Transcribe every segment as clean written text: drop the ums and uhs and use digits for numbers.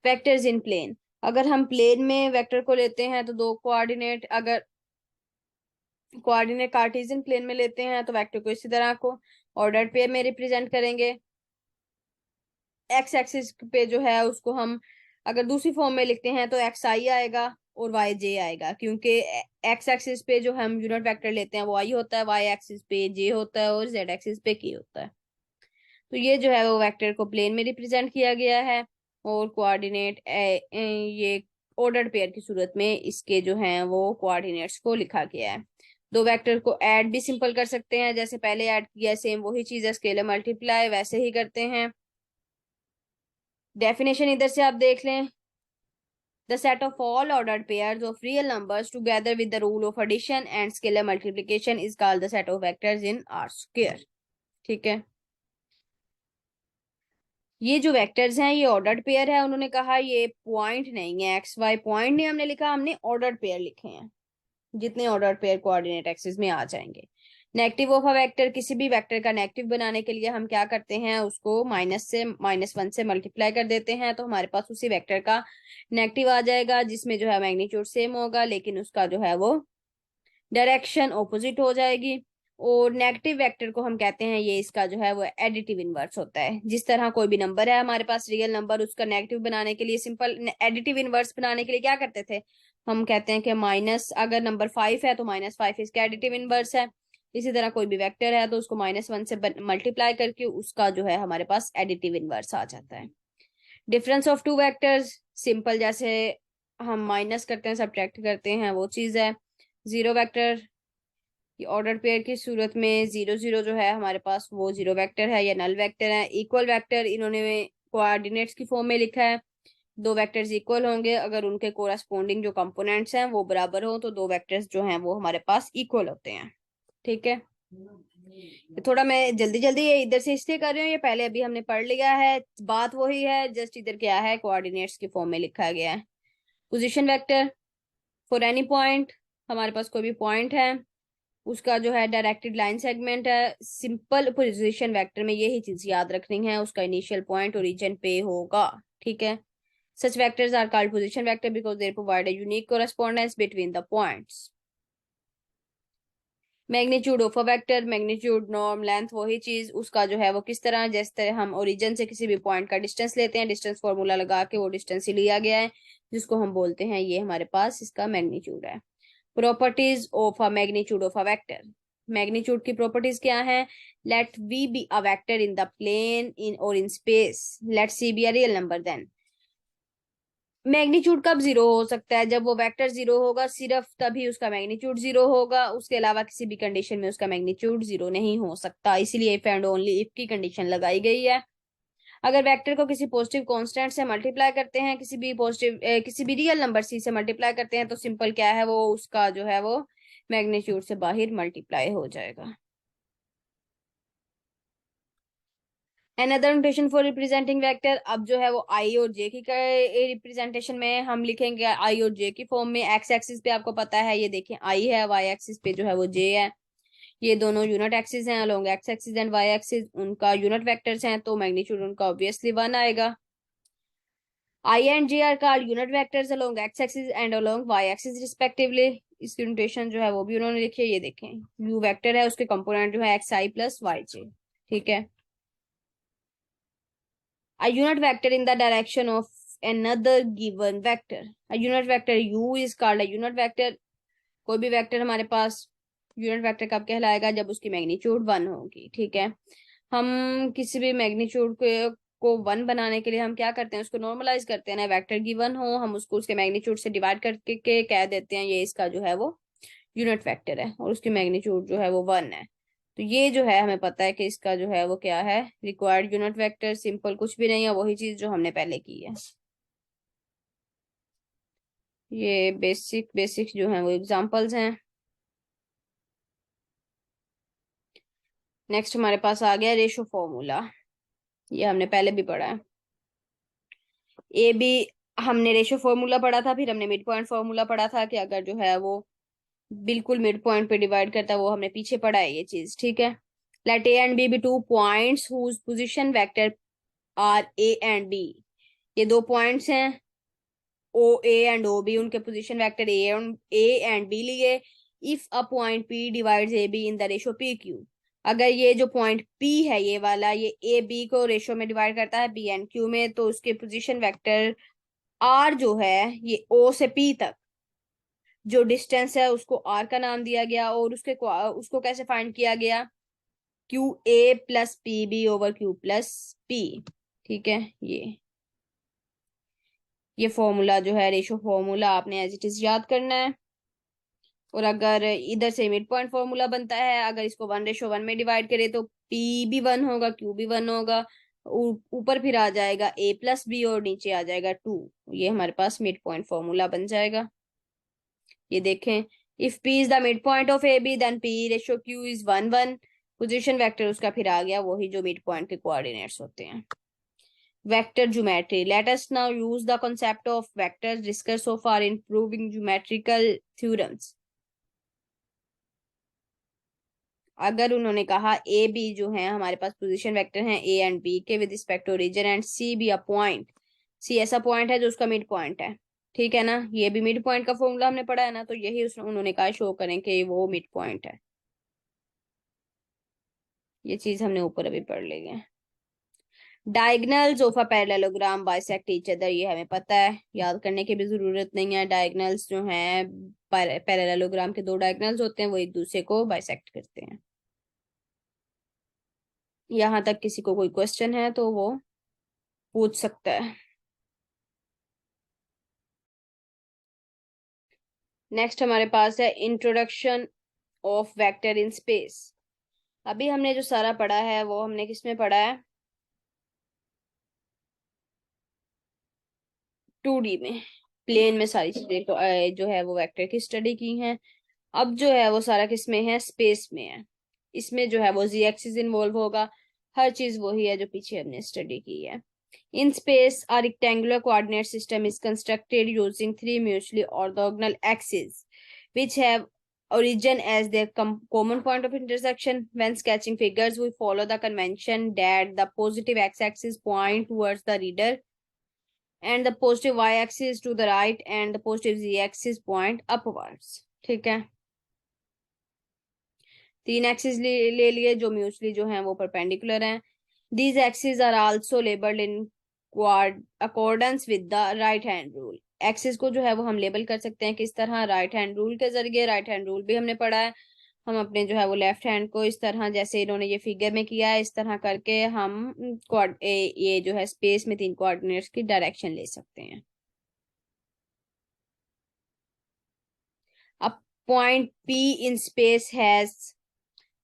Vectors in plane, अगर हम plane में वेक्टर को लेते हैं तो दो कोऑर्डिनेट, अगर कोऑर्डिनेट कार्टेशियन प्लेन में लेते हैं तो वेक्टर को इसी तरह को ऑर्डर्ड पेयर में रिप्रेजेंट करेंगे। एक्स एक्सिस पे जो है उसको हम अगर दूसरी फॉर्म में लिखते हैं तो एक्स आई आएगा और वाई जे आएगा, क्योंकि एक्स एक्सिस पे जो हम यूनिट वेक्टर लेते हैं वो आई होता है, वाई एक्सिस पे जे होता है और जेड एक्सिस पे के होता है। तो ये जो है वो वेक्टर को प्लेन में रिप्रेजेंट किया गया है और कोऑर्डिनेट ये ऑर्डर्ड पेयर की सूरत में इसके जो हैं वो कोऑर्डिनेट्स को लिखा गया है। दो वेक्टर को ऐड भी सिंपल कर सकते हैं, जैसे पहले ऐड किया सेम वही चीज है, स्केलर मल्टीप्लाई वैसे ही करते हैं। डेफिनेशन इधर से आप देख लें, the set of all ordered pairs of real numbers together with the rule of addition and scalar multiplication is called the set of vectors in R square. ठीक है, ये जो वेक्टर्स हैं ये ऑर्डर्ड पेयर है, उन्होंने कहा ये पॉइंट नहीं है, एक्स वाई पॉइंट नहीं हमने लिखा, हमने ऑर्डर्ड पेयर लिखे हैं, जितने ऑर्डर्ड पेयर कोऑर्डिनेट एक्सिस में आ जाएंगे। नेगेटिव ऑफ अ वेक्टर, किसी भी वेक्टर का नेगेटिव बनाने के लिए हम क्या करते हैं, उसको -1 से मल्टीप्लाई कर देते हैं, तो हमारे पास उसी वेक्टर का नेगेटिव आ जाएगा, जिसमें जो है मैग्नीट्यूड सेम होगा लेकिन उसका जो है वो डायरेक्शन ऑपोजिट हो जाएगी। और नेगेटिव वेक्टर को हम कहते हैं ये इसका जो है वो एडिटिव इनवर्स होता है। जिस तरह कोई भी नंबर है हमारे पास रियल नंबर, उसका नेगेटिव बनाने के लिए सिंपल एडिटिव इनवर्स बनाने के लिए क्या करते थे, हम कहते हैं कि माइनस, अगर नंबर 5 है तो -5 इसका एडिटिव इनवर्स है। इसी तरह कोई भी वेक्टर है तो उसको -1 से मल्टीप्लाई करके उसका जो है हमारे पास एडिटिव इनवर्स आ जाता है। Difference of two vectors, simple जैसे हम माइनस करते हैं सब्ट्रैक्ट करते हैं वो चीज है। जीरो वेक्टर, ये ऑर्डर पेयर की सूरत में 0 0 जो है हमारे पास वो जीरो वेक्टर है या नल वेक्टर है। इक्वल वेक्टर इन्होंने कोऑर्डिनेट्स की फॉर्म में लिखा है, दो वेक्टर्स इक्वल होंगे अगर उनके कोरस्पोंडिंग जो कंपोनेंट्स हैं वो बराबर हो, तो दो वेक्टर्स जो हैं वो हमारे पास इक्वल होते हैं। ठीक है, थोड़ा मैं जल्दी जल्दी ये इधर से इसलिए कर रही हूँ, ये पहले अभी हमने पढ़ लिया है, बात वही है, जस्ट इधर क्या है कोऑर्डिनेट्स की फॉर्म में लिखा गया है। Position vector, for any point, हमारे पास कोई भी पॉइंट है उसका जो है डायरेक्टेड लाइन सेगमेंट है। सिंपल पोजीशन वेक्टर में यही चीज याद रखनी है, उसका इनिशियल पॉइंट ओरिजिन पे होगा। ठीक है, such vectors are called position vector because they provide a unique correspondence between the points. Magnitude of a vector, magnitude norm length वही चीज, उसका जो है वो किस तरह, जिस तरह हम ओरिजिन से किसी भी पॉइंट का डिस्टेंस लेते हैं, डिस्टेंस फॉर्मूला लगा के वो डिस्टेंस ही लिया गया है, जिसको हम बोलते हैं ये हमारे पास इसका मैग्नीट्यूड है। Properties of a magnitude of a vector, magnitude की प्रॉपर्टीज क्या है, let v be a vector in the plane in और in space, let c be a real number, then magnitude कब जीरो हो सकता है, जब वो वेक्टर जीरो होगा सिर्फ तभी उसका मैग्नीट्यूड जीरो होगा, उसके अलावा किसी भी कंडीशन में उसका मैग्नीट्यूड जीरो नहीं हो सकता, इसीलिए इफ एंड ओनली इफ की कंडीशन लगाई गई है। अगर वेक्टर को किसी पॉजिटिव कांस्टेंट से मल्टीप्लाई करते हैं, किसी भी रियल नंबर सी से मल्टीप्लाई करते हैं, तो सिंपल क्या है वो उसका जो है वो मैग्नीट्यूड से बाहर मल्टीप्लाई हो जाएगा। Another notation for representing vector, अब जो है वो आई और जे की रिप्रेजेंटेशन में हम लिखेंगे आई और जे की फॉर्म में। एक्स एक्सिस पे आपको पता है ये देखें आई है, वाई एक्सिस पे जो है वो जे है, ये दोनों यूनिट एक्सिस हैं along x axis and y axis, उनका यूनिट वेक्टर्स हैं तो मैग्नीट्यूड उनका ऑब्वियसली 1 आएगा। I and j are called unit vectors along x axis and along y axis respectively. इसकी नोटेशन जो है वो भी उन्होंने लिखी है, ये देखें यू वेक्टर है उसके कंपोनेंट जो है एक्स आई प्लस वाई जे। ठीक है, a unit vector in the direction of another given vector, a unit vector u is called a unit vector। कोई भी वेक्टर हमारे पास यूनिट वेक्टर कब कहलाएगा, जब उसकी मैग्नीट्यूड 1 होगी। ठीक है, हम किसी भी मैग्नीट्यूड को 1 बनाने के लिए हम क्या करते हैं, उसको नॉर्मलाइज करते हैं ना, वेक्टर गिवन हो हम उसको उसके मैग्नीट्यूड से डिवाइड करके के कह देते हैं ये इसका जो है वो यूनिट वेक्टर है और उसकी मैग्नीट्यूड जो है वो 1 है। तो ये जो है हमें पता है कि इसका जो है वो क्या है, रिक्वायर्ड यूनिट वेक्टर, सिंपल कुछ भी नहीं है, वही चीज जो हमने पहले की है। ये बेसिक बेसिक जो है वो एग्जांपल्स हैं। नेक्स्ट हमारे पास आ गया रेशो फॉर्मूला, ये हमने पहले भी पढ़ा है। ए बी हमने रेशो फॉर्मूला पढ़ा था, फिर हमने मिड पॉइंट फॉर्मूला पढ़ा था कि अगर जो है वो बिल्कुल मिड पॉइंट पे डिवाइड करता है, वो हमने पीछे पढ़ा है ये चीज। ठीक है, let a and b be two points whose position vector are a and b, ये दो पॉइंट्स हैं O A and O B, उनके position vector a and b लिए। If a point P divides A B in the ratio p q, अगर ये जो point P है ये वाला, ये ए बी को रेशो में डिवाइड करता है बी एंड क्यू में, तो उसके पोजीशन वेक्टर आर जो है ये ओ से पी तक जो डिस्टेंस है उसको आर का नाम दिया गया, और उसको कैसे फाइंड किया गया, Q A plus P B over Q plus P. ठीक है, ये फॉर्मूला जो है रेशो फॉर्मूला आपने एज इट इज याद करना है। और अगर इधर से मिड पॉइंट फॉर्मूला बनता है, अगर इसको 1:1 में डिवाइड करें तो पी भी 1 होगा, क्यू भी 1 होगा, ऊपर फिर आ जाएगा ए प्लस बी और नीचे आ जाएगा 2। ये हमारे पास मिड पॉइंट फॉर्मूला बन जाएगा। ये देखें, if P is the mid point of A B then P ratio Q is 1 1। Position vector उसका फिर आ गया वही जो मिड पॉइंट के कोऑर्डिनेट्स होते हैं। Vector geometry. Let us now use the concept of vectors discussed so far in proving geometrical theorems. अगर उन्होंने कहा ए बी जो है हमारे पास पोजीशन वेक्टर हैं ए एंड बी के with respect to origin, and c be a point, c ऐसा point है जो उसका मिड पॉइंट है। ठीक है ना, ये भी मिड पॉइंट का फॉर्मूला हमने पढ़ा है ना, तो यही उन्होंने कहा शो करें कि वो मिड पॉइंट है। ये चीज हमने ऊपर अभी पढ़ ली है। Diagonals of a parallelogram bisect each other, ये हमें पता है, याद करने की भी जरूरत नहीं है। डायगनल्स जो हैं पैरेललोग्राम के दो डायगनल्स होते हैं वो एक दूसरे को बाइसेक्ट करते हैं। यहां तक किसी को कोई क्वेश्चन है तो वो पूछ सकता है। नेक्स्ट हमारे पास है introduction of vector in space. अभी हमने जो सारा पढ़ा है वो हमने किसमें पढ़ा है, 2D में, प्लेन में सारी चीजें तो जो है वो वेक्टर की स्टडी की हैं। अब जो है वो सारा किसमें है, स्पेस में है। इसमें जो है वो जी एक्सिस इन्वॉल्व होगा, हर चीज वही है जो पीछे हमने स्टडी की है। In space a rectangular coordinate system is constructed using three mutually orthogonal axes which have origin as their common point of intersection. When sketching figures, we follow the convention that the positive x-axis point towards the reader and the positive y-axis to the right and the positive z-axis point upwards. ठीक है, तीन axis ले लिए जो mutually जो हैं वो perpendicular हैं। These axis are also labelled in accordance with the right hand rule. Axis को जो है वो हम लेबल कर सकते हैं किस तरह, राइट हैंड रूल के जरिए। राइट हैंड रूल भी हमने पढ़ा है। हम अपने जो है वो लेफ्ट हैंड को इस तरह, जैसे इन्होंने ये फिगर में किया है, इस तरह करके हम ये जो है स्पेस में तीन कोऑर्डिनेट्स की डायरेक्शन ले सकते हैं। अब point P in space has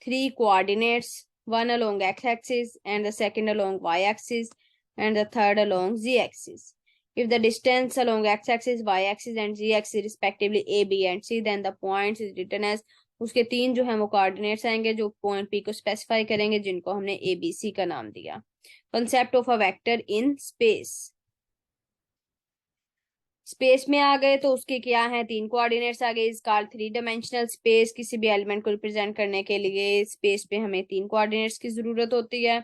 three coordinates, one along x-axis and the second along y-axis and the third along z-axis. If the distance along x-axis, y-axis and z-axis respectively a, b and c, then the points is written as, उसके तीन जो है वो coordinates आएंगे जो point P को specify करेंगे, जिनको हमने ए बी सी का नाम दिया। Concept of a vector in space, space में आ गए तो उसके क्या है, तीन कोऑर्डिनेट्स आ गए। इस कॉल्ड थ्री डायमेंशनल स्पेस। किसी भी एलिमेंट को रिप्रेजेंट करने के लिए स्पेस पे हमें तीन कोऑर्डिनेट्स की जरूरत होती है,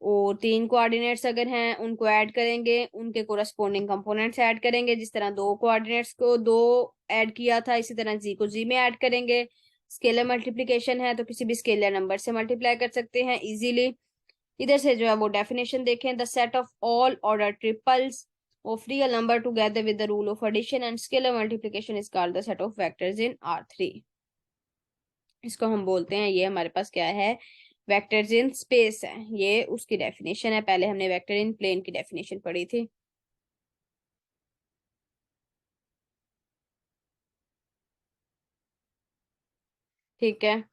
और तीन कोऑर्डिनेट्स अगर हैं उनको ऐड करेंगे, उनके कोरस्पोंडिंग कंपोनेंट्स ऐड करेंगे। जिस तरह दो कोऑर्डिनेट्स को दो ऐड किया था, इसी तरह जी को जी में ऐड करेंगे। स्केलर मल्टीप्लीकेशन है तो किसी भी स्केलर नंबर से मल्टीप्लाई कर सकते हैं इजीली। इधर से जो है वो डेफिनेशन देखें, the set of all order triples of real number together with the rule of addition and scalar multiplication is called the set of vectors in R3। इसको हम बोलते हैं, ये हमारे पास क्या है, वेक्टर्स इन स्पेस है। ये उसकी डेफिनेशन है, पहले हमने वेक्टर इन प्लेन की डेफिनेशन पढ़ी थी। ठीक है,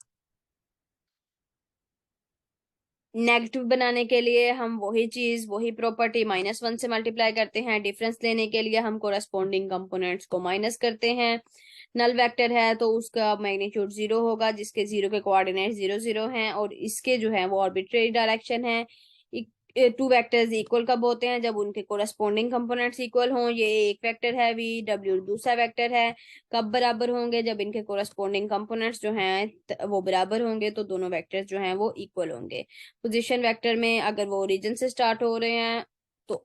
नेगेटिव बनाने के लिए हम वही चीज वही प्रॉपर्टी -1 से मल्टीप्लाई करते हैं। डिफरेंस लेने के लिए हम कोरस्पोंडिंग कंपोनेंट्स को माइनस करते हैं। नल वेक्टर है तो उसका मैग्नीट्यूड 0 होगा, जिसके 0 के कोऑर्डिनेट 0 0 हैं, और इसके जो है वो आर्बिट्रेरी डायरेक्शन है। टू वेक्टर्स इक्वल कब होते हैं, जब उनके कोरस्पोंडिंग कंपोनेंट्स इक्वल हों। ये एक वेक्टर है वी डब्ल्यू, दूसरा वेक्टर है। कब बराबर होंगे, जब इनके कोरस्पोंडिंग कंपोनेंट्स जो हैं वो बराबर होंगे, तो दोनों वेक्टर्स जो हैं वो इक्वल होंगे। पोजीशन वेक्टर में अगर वो ओरिजिन से स्टार्ट हो रहे हैं तो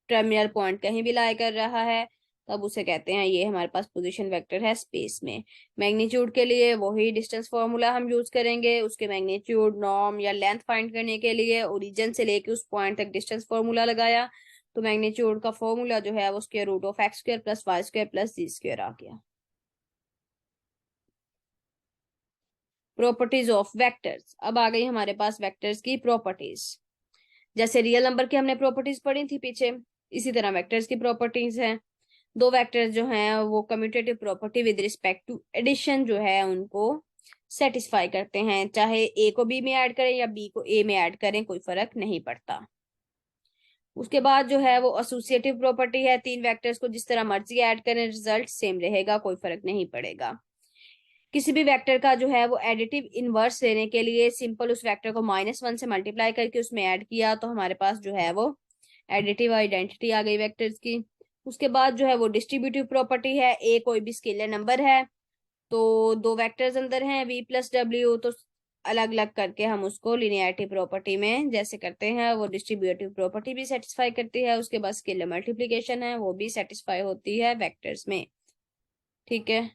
टर्मिनल पॉइंट कहीं भी लाई कर रहा है, तब उसे कहते हैं ये हमारे पास पोजीशन वेक्टर है स्पेस में। मैग्नीट्यूड के लिए वही डिस्टेंस फॉर्मूला हम यूज करेंगे, उसके मैग्नीट्यूड नॉर्म या लेंथ फाइंड करने के लिए ओरिजिन से लेके उस पॉइंट तक डिस्टेंस फॉर्मूला लगाया, तो मैग्नीट्यूड का फॉर्मूला जो है वो square root of x square plus y square plus z square आ गया। प्रॉपर्टीज ऑफ वेक्टर्स, अब आ गई हमारे पास वेक्टर्स की प्रॉपर्टीज। जैसे रियल नंबर की हमने प्रॉपर्टीज पढ़ी थी पीछे, इसी तरह वेक्टर्स की प्रॉपर्टीज हैं। दो वेक्टर्स जो हैं वो commutative property with respect to addition जो है उनको सेटिस्फाई करते हैं, चाहे ए को बी में ऐड करें या बी को ए में ऐड करें, कोई फर्क नहीं पड़ता। उसके बाद जो है वो एसोसिएटिव प्रॉपर्टी है, तीन वेक्टर्स को जिस तरह मर्जी ऐड करें रिजल्ट सेम रहेगा, कोई फर्क नहीं पड़ेगा। किसी भी वेक्टर का जो है वो एडिटिव इनवर्स लेने के लिए सिंपल उस वेक्टर को -1 से मल्टीप्लाई करके उसमें ऐड किया, तो हमारे पास जो है वो एडिटिव आइडेंटिटी आ गई वेक्टर्स की। उसके बाद जो है वो डिस्ट्रीब्यूटिव प्रॉपर्टी है, ए कोई भी स्केलर नंबर है, तो दो वेक्टर्स अंदर हैं v प्लस डब्ल्यू, तो अलग अलग करके हम उसको लिनियरिटी प्रॉपर्टी में जैसे करते हैं वो डिस्ट्रीब्यूटिव प्रॉपर्टी भी सेटिस्फाई करती है। उसके बाद स्केलर मल्टीप्लीकेशन है वो भी सेटिस्फाई होती है वेक्टर्स में। ठीक है,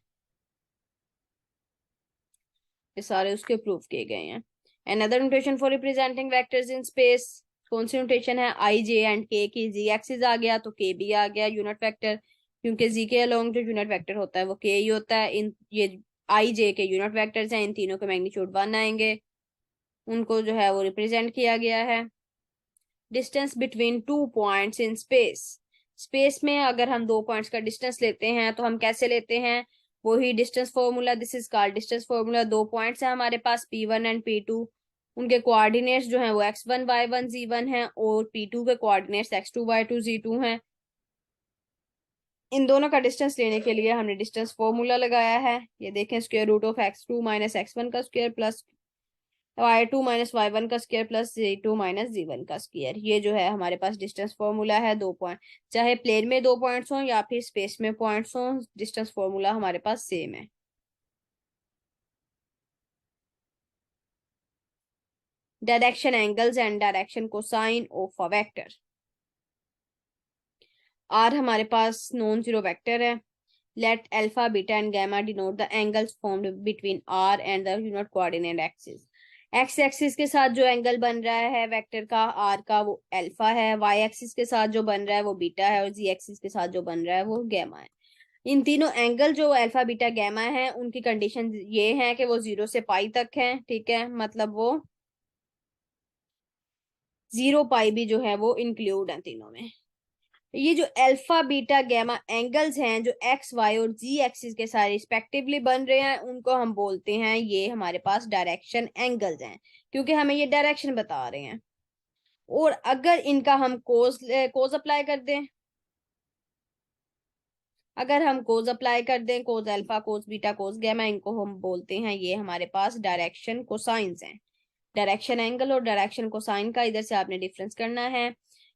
ये सारे उसके प्रूफ किए गए हैं। Another notation for representing vectors in space, कौन सी नोटेशन है, आई जे एंड के की जी एक्सिस आ गया तो के भी आ गया यूनिट वेक्टर, क्योंकि जी के अलोंग जो यूनिट वेक्टर होता है वो के ही होता है। इन ये आई जे के यूनिट वेक्टर्स हैं, इन तीनों के मैग्नीट्यूड 1 आएंगे, उनको जो है वो रिप्रेजेंट किया गया है। Distance between two points in space, space में अगर हम दो पॉइंट्स का डिस्टेंस लेते हैं तो हम कैसे लेते हैं, वही distance formula, this is called distance formula. दो पॉइंट्स हैं हमारे पास P1 एंड P2, उनके कोऑर्डिनेट्स जो हैं वो x1 y1 z1 हैं और P2 के कोऑर्डिनेट्स x2 y2 z2 हैं। इन दोनों का डिस्टेंस लेने के लिए हमने डिस्टेंस फॉर्मूला लगाया है, ये देखें square root of x2 minus x1 का square plus y2 minus y1 का square plus z2 minus z1 का स्क्वायर। ये जो है हमारे पास डिस्टेंस फॉर्मूला है दो पॉइंट, चाहे प्लेन में दो पॉइंट्स हों या फिर स्पेस में पॉइंट्स हों, डिस्टेंस फॉर्मूला हमारे पास सेम है। Direction angles and direction cosine of a vector, R हमारे पास नॉन जीरो वेक्टर है। Let alpha beta and gamma denote the angles formed between R and the unit coordinate axis. X axis के साथ जो angle बन रहा है vector का आर का वो अल्फा है, वाई एक्सिस के साथ जो बन रहा है वो बीटा है, और जी एक्सिस के साथ जो बन रहा है वो गैमा है। इन तीनों एंगल जो अल्फा बीटा गैमा है उनकी कंडीशन ये है कि वो 0 से पाई तक है। ठीक है, मतलब वो 0 पाई भी जो है वो इंक्लूड है तीनों में। ये जो अल्फा बीटा गैमा एंगल्स हैं जो एक्स वाई और जी एक्सिस के साथ रिस्पेक्टिवली बन रहे हैं उनको हम बोलते हैं ये हमारे पास डायरेक्शन एंगल्स हैं, क्योंकि हमें ये डायरेक्शन बता रहे हैं। और अगर इनका हम कोस कोस अप्लाई कर दें, अगर हम कोस अप्लाई कर दें, cos alpha cos beta cos gamma, इनको हम बोलते हैं ये हमारे पास डायरेक्शन कोसाइंस हैं। डायरेक्शन एंगल और डायरेक्शन कोसाइन का इधर से आपने डिफरेंस करना है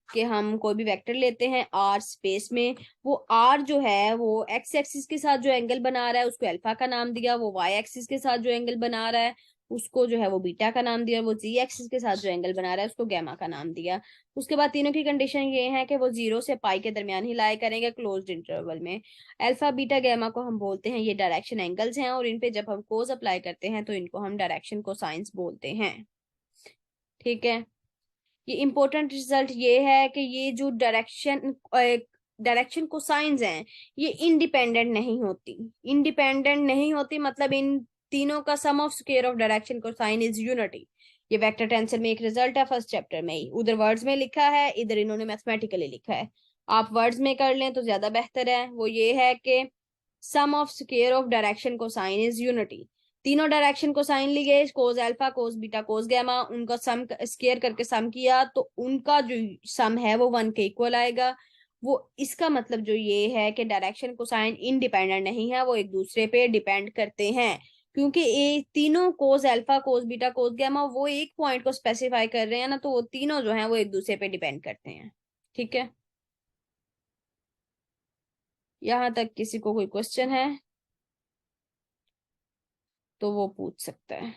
कि हम कोई भी वेक्टर लेते हैं आर स्पेस में, वो आर जो है वो एक्स एक्सिस के साथ जो एंगल बना रहा है उसको अल्फा का नाम दिया, वो वाई एक्सिस के साथ जो एंगल बना रहा है उसको जो है वो बीटा का नाम दिया, वो जी एक्सिस के साथ जो एंगल बना रहा है उसको गैमा का नाम दिया। उसके बाद तीनों की कंडीशन ये है कि वो 0 से पाई के दरमियान ही लाई करेंगे क्लोज्ड इंटरवल में। अल्फा बीटा गैमा को हम बोलते हैं ये डायरेक्शन एंगल्स हैं, और इन पे जब हम कोस अप्लाई करते हैं तो इनको हम डायरेक्शन कोसाइंस बोलते हैं। ठीक है, ये इंपॉर्टेंट रिजल्ट ये है कि ये जो डायरेक्शन कोसाइंस हैं ये इंडिपेंडेंट नहीं होती। इंडिपेंडेंट नहीं होती मतलब इन तीनों का sum of square of direction cosine is unity. ये वेक्टर टेंसर में एक रिजल्ट है फर्स्ट चैप्टर में ही, उधर वर्ड्स में लिखा है इधर इन्होंने मैथमेटिकली लिखा है, आप वर्ड्स में कर लें तो ज्यादा बेहतर है। वो ये है कि sum of square of direction cosine is unity. तीनों डायरेक्शन को साइन लिए cos alpha cos beta cos gamma, उनका सम स्क्वायर करके सम किया तो उनका जो सम है वो 1 के इक्वल आएगा। वो इसका मतलब जो ये है कि डायरेक्शन कोसाइन इंडिपेंडेंट नहीं है, वो एक दूसरे पे डिपेंड करते हैं, क्योंकि ये तीनों cos alpha cos beta cos gamma वो एक पॉइंट को स्पेसिफाई कर रहे हैं ना, तो वो तीनों जो है वो एक दूसरे पे डिपेंड करते हैं। ठीक है, यहाँ तक किसी को कोई क्वेश्चन है तो वो पूछ सकता है।